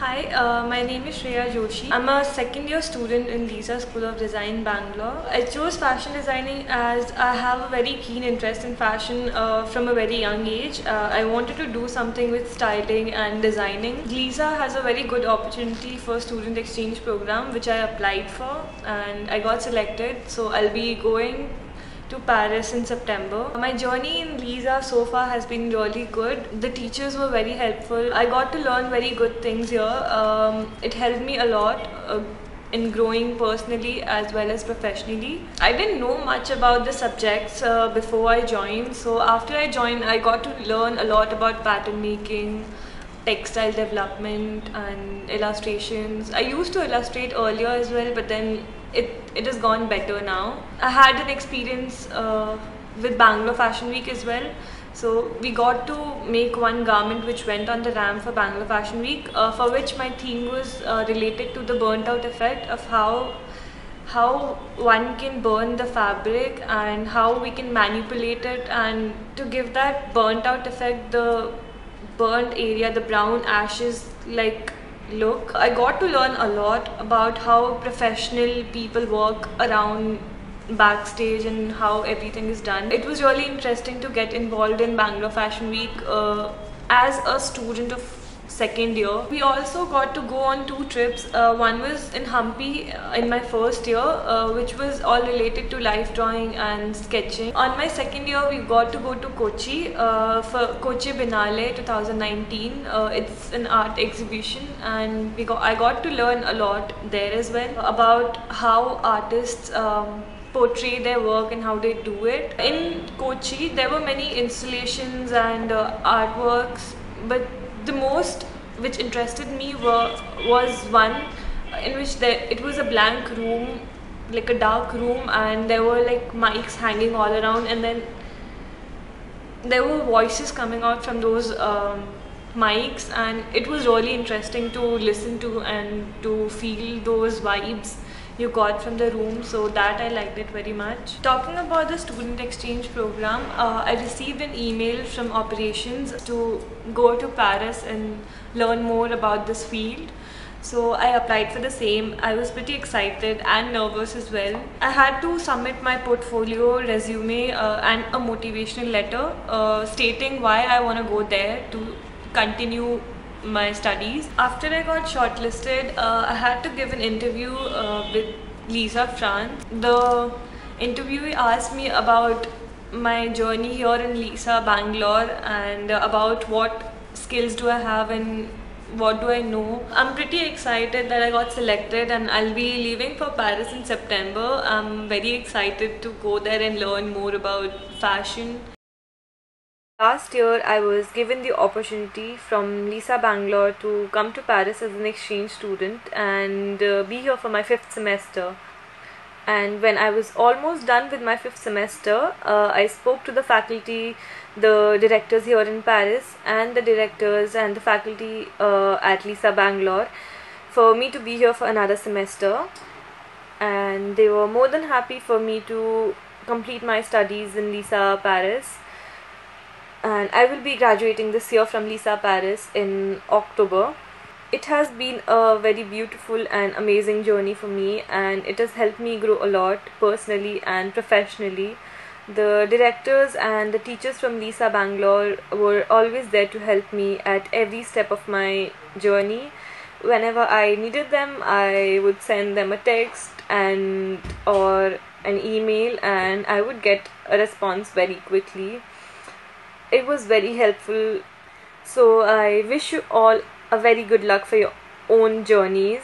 Hi, my name is Shreya Joshi. I'm a second year student in Lisa School of Design, Bangalore. I chose fashion designing as I have a very keen interest in fashion from a very young age. I wanted to do something with styling and designing. Lisa has a very good opportunity for student exchange program which I applied for and I got selected. So I'll be going to Paris in September. My journey in Lisa so far has been really good. The teachers were very helpful. I got to learn very good things here. It helped me a lot in growing personally as well as professionally. I didn't know much about the subjects before I joined. So after I joined, I got to learn a lot about pattern making, textile development and illustrations. I used to illustrate earlier as well, but then it has gone better now. I had an experience with Bangalore Fashion Week as well. So we got to make one garment which went on the ramp for Bangalore Fashion Week, for which my theme was related to the burnt out effect of how one can burn the fabric and how we can manipulate it, and to give that burnt out effect, the burnt area, the brown ashes like look. I got to learn a lot about how professional people work around backstage and how everything is done. It was really interesting to get involved in Bangalore Fashion Week as a student of second year. We also got to go on two trips. One was in Hampi in my first year, which was all related to life drawing and sketching. On my second year, we got to go to Kochi for Kochi Biennale 2019. It's an art exhibition, and I got to learn a lot there as well about how artists portray their work and how they do it. In Kochi, there were many installations and artworks, but the most which interested me was one in which it was a blank room, like a dark room, and there were like mics hanging all around, and then there were voices coming out from those mics, and it was really interesting to listen to and to feel those vibes you got from the room. So that I liked it very much. Talking about the student exchange program, I received an email from operations to go to Paris and learn more about this field. So I applied for the same. I was pretty excited and nervous as well. I had to submit my portfolio, resume and a motivational letter stating why I want to go there to continue my studies. After I got shortlisted, I had to give an interview with Lisa France. The interviewee asked me about my journey here in Lisa, Bangalore, and about what skills do I have and what do I know. I'm pretty excited that I got selected, and I'll be leaving for Paris in September. I'm very excited to go there and learn more about fashion. Last year, I was given the opportunity from Lisa Bangalore to come to Paris as an exchange student and be here for my 5th semester. And when I was almost done with my 5th semester, I spoke to the faculty, the directors here in Paris, and the directors and the faculty at Lisa Bangalore for me to be here for another semester. And they were more than happy for me to complete my studies in Lisa Paris. And I will be graduating this year from Lisa Paris in October. It has been a very beautiful and amazing journey for me, and it has helped me grow a lot personally and professionally. The directors and the teachers from Lisa Bangalore were always there to help me at every step of my journey. Whenever I needed them, I would send them a text or an email, and I would get a response very quickly. It was very helpful. So I wish you all a very good luck for your own journeys.